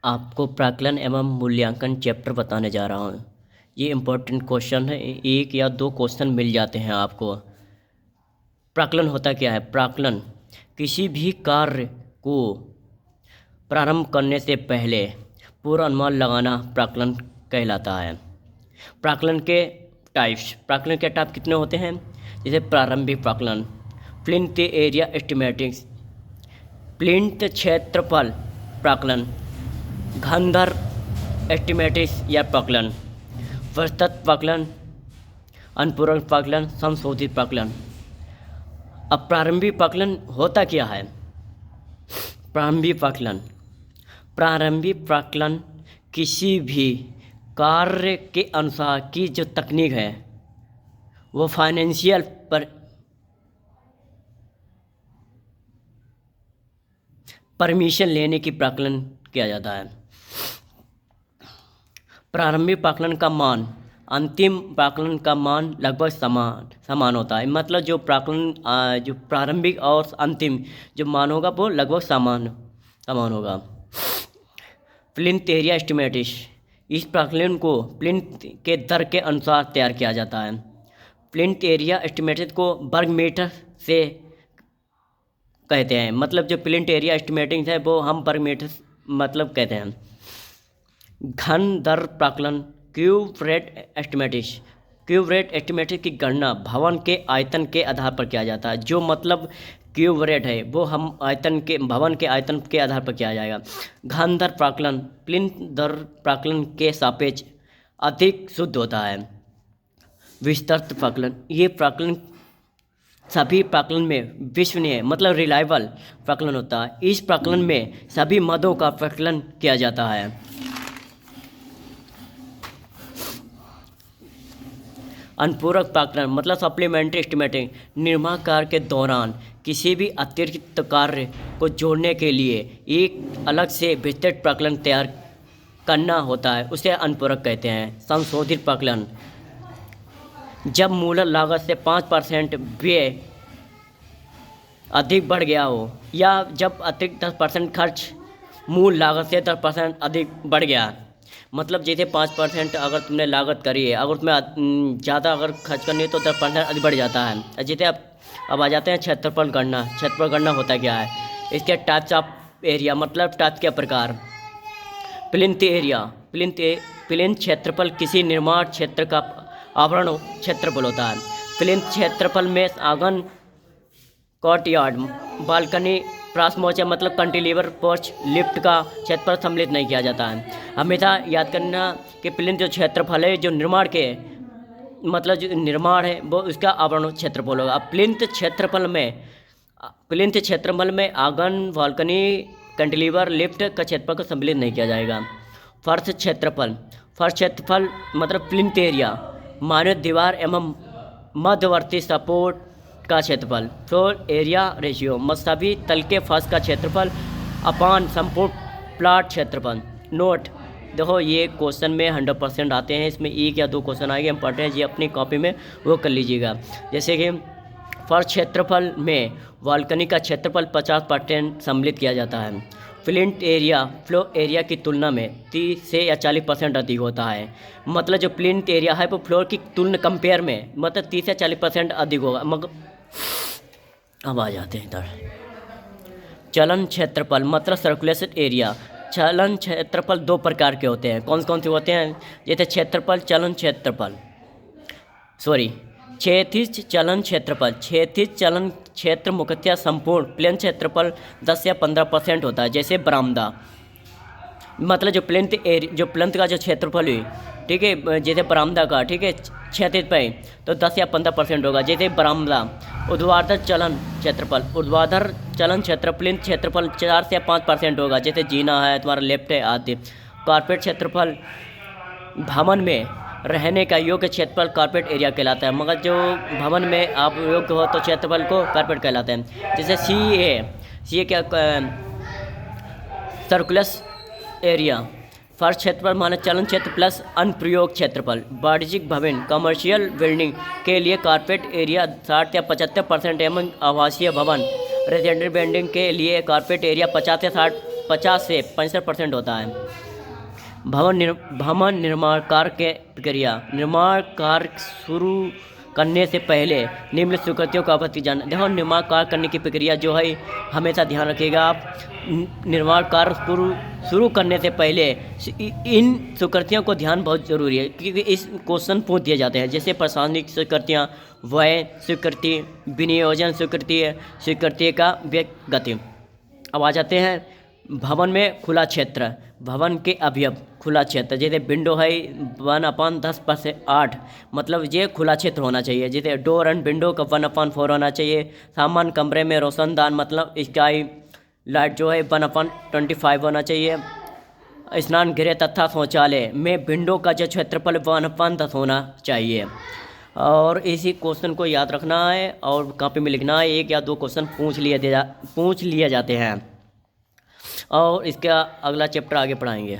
आपको प्राक्कलन एवं मूल्यांकन चैप्टर बताने जा रहा हूँ। ये इम्पोर्टेंट क्वेश्चन है, एक या दो क्वेश्चन मिल जाते हैं आपको। प्राक्कलन होता क्या है? प्राक्कलन किसी भी कार्य को प्रारंभ करने से पहले पूरा अनुमान लगाना प्राक्कलन कहलाता है। प्राक्कलन के टाइप कितने होते हैं? जैसे प्रारंभिक प्राक्कलन, प्लिंथ एरिया एस्टिमेटिंग, प्लिंथ क्षेत्रफल प्राक्कलन, घनदर एस्टिमेटिक्स या प्राक्कलन, प्रस्तुत प्राक्कलन, अनुपूरक प्राक्कलन, संशोधित प्राक्कलन। अब प्रारंभिक प्राक्कलन होता क्या है? प्रारंभिक प्राक्कलन किसी भी कार्य के अनुसार की जो तकनीक है वो फाइनेंशियल परमिशन लेने की प्राक्कलन किया जाता है। प्रारंभिक प्राक्कलन का मान अंतिम प्राक्कलन का मान लगभग समान होता है। मतलब जो प्रारंभिक और अंतिम जो मान होगा वो लगभग समान होगा। प्लिंथ एरिया एस्टिमेटिक्स, इस प्राक्कलन को प्लिंथ के दर के अनुसार तैयार किया जाता है। प्लिंथ एरिया एस्टिमेटेड को वर्ग मीटर से कहते हैं। मतलब जो प्लिंथ एरिया एस्टिमेटिंग है वो हम वर्ग मीटर मतलब कहते हैं। घन दर प्राक्कलन, क्यूब रेट एस्टिमेटिक्स की गणना भवन के आयतन के आधार पर किया जाता है। जो मतलब क्यूब रेट है वो हम भवन के आयतन के आधार पर किया जाएगा। घन दर प्राक्कलन प्लिंथ दर प्राक्कलन के सापेक्ष अधिक शुद्ध होता है। विस्तृत प्राक्कलन, ये प्राक्कलन सभी प्राक्कलन में विश्वसनीय मतलब रिलायबल प्राक्कलन होता है। इस प्राक्कलन में सभी मदों का प्राक्कलन किया जाता है। अनुपूरक प्राक्कलन मतलब सप्लीमेंट्री एस्टिमेटिंग, निर्माण कार्य के दौरान किसी भी अतिरिक्त कार्य को जोड़ने के लिए एक अलग से विस्तृत प्राक्कलन तैयार करना होता है, उसे अनुपूरक कहते हैं। संशोधित प्राक्कलन, जब मूल लागत से 5% व्यय अधिक बढ़ गया हो या जब अतिरिक्त 10% खर्च मूल लागत से 10% अधिक बढ़ गया। मतलब जैसे 5% अगर तुमने लागत करी है, अगर तुम्हें ज़्यादा अगर खर्च करनी है तो 10% अधिक बढ़ जाता है। जैसे अब आ जाते हैं क्षेत्रफल गणना होता क्या है? इसके टाइप्स ऑफ एरिया मतलब टाइप के प्रकार। प्लिंथ क्षेत्रफल किसी निर्माण क्षेत्र का आवरण क्षेत्रफल होता है। प्लिंथ क्षेत्रफल में आंगन, कोर्टयार्ड, बालकनी, प्रासमोचा मतलब कैंटिलीवर, पोर्च, लिफ्ट का क्षेत्रफल सम्मिलित नहीं किया जाता है। हमेशा याद करना कि प्लिंथ जो क्षेत्रफल है जो निर्माण के मतलब जो निर्माण है वो उसका आवरण क्षेत्रफल होगा। प्लिंथ क्षेत्रफल में आंगन, बालकनी, कैंटिलीवर, लिफ्ट का क्षेत्रफल को सम्मिलित नहीं किया जाएगा। फर्श क्षेत्रफल मतलब प्लिंथ एरिया मानव दीवार एवं मध्यवर्ती सपोर्ट का क्षेत्रफल। फ्लोर एरिया रेशियो सभी तल के फर्श का क्षेत्रफल अपान संपूर्ण प्लाट क्षेत्रफल। नोट देखो, ये क्वेश्चन में 100% आते हैं, इसमें एक या दो क्वेश्चन आएंगे इंपॉर्टेंट, ये अपनी कॉपी में वो कर लीजिएगा। जैसे कि फर्श क्षेत्रफल में बालकनी का क्षेत्रफल 50% सम्मिलित किया जाता है। प्लिंथ एरिया फ्लोर एरिया की तुलना में 30 से या 40% अधिक होता है। मतलब जो प्लिंथ एरिया है वो फ्लोर की तुलना कंपेयर में मतलब 30 से 40% अधिक होगा। मगर अब आ जाते हैं इधर। चलन क्षेत्रफल मतलब सर्कुलेशन एरिया। चलन क्षेत्रफल दो प्रकार के होते हैं। कौन कौन से होते हैं? जैसे क्षैतिज चलन क्षेत्रफल। क्षैतिज चलन क्षेत्र मुख्यतः संपूर्ण प्लेन क्षेत्रफल 10 या 15% होता है। जैसे बरामदा मतलब जो प्लिंथ का जो क्षेत्रफल है, ठीक है, जैसे बरामदा का, ठीक है, क्षैतिज पे तो 10 या 15% होगा। जैसे बरामदा। ऊर्ध्वाधर चलन क्षेत्र प्लिंथ क्षेत्रफल 4 से 5% होगा। जैसे जीना है, तुम्हारा लेफ्ट है आदि। कारपेट क्षेत्रफल भवन में रहने का योग्य क्षेत्रफल कारपेट एरिया कहलाता है। मगर जो भवन में आप योग्य हो तो क्षेत्रफल को कारपेट कहलाते हैं। जैसे सी ए क्या सर्कुलस एरिया। फर्श क्षेत्रफल माने चलन क्षेत्र प्लस अनुप्रयोग क्षेत्रफल। वाणिज्यिक भवन कमर्शियल बिल्डिंग के लिए कारपेट एरिया 60 या 75% एवं आवासीय भवन रेजिडेंशियल बिल्डिंग के लिए कारपेट एरिया 50 से 50 से 65% होता है। भवन निर्माण कार्य के प्रक्रिया, निर्माण कार्य शुरू करने से पहले निम्न स्वीकृतियों का अवधि जाना। देखो, निर्माण कार्य करने की प्रक्रिया जो है हमेशा ध्यान रखिएगा आप, निर्माण कार्य शुरू करने से पहले इन स्वीकृतियों को ध्यान बहुत ज़रूरी है, क्योंकि इस क्वेश्चन पूछ दिए जाते हैं। जैसे प्रशासनिक स्वीकृतियाँ, व्यय स्वीकृति, विनियोजन स्वीकृति का व्यक्ति। अब आ जाते हैं भवन में खुला क्षेत्र, भवन के अवयव खुला क्षेत्र। जैसे विंडो है 1/10/8, मतलब ये खुला क्षेत्र होना चाहिए। जैसे डोर एंड विंडो का 1/4 होना चाहिए। सामान्य कमरे में रोशनदान, मतलब स्काई लाइट जो है 1/25 होना चाहिए। स्नान गृह तथा शौचालय में विंडो का जो क्षेत्रफल 1/10 होना चाहिए। और इसी क्वेश्चन को याद रखना है और कॉपी में लिखना है। 1 या 2 क्वेश्चन पूछ लिए जाते हैं और इसका अगला चैप्टर आगे पढ़ाएंगे।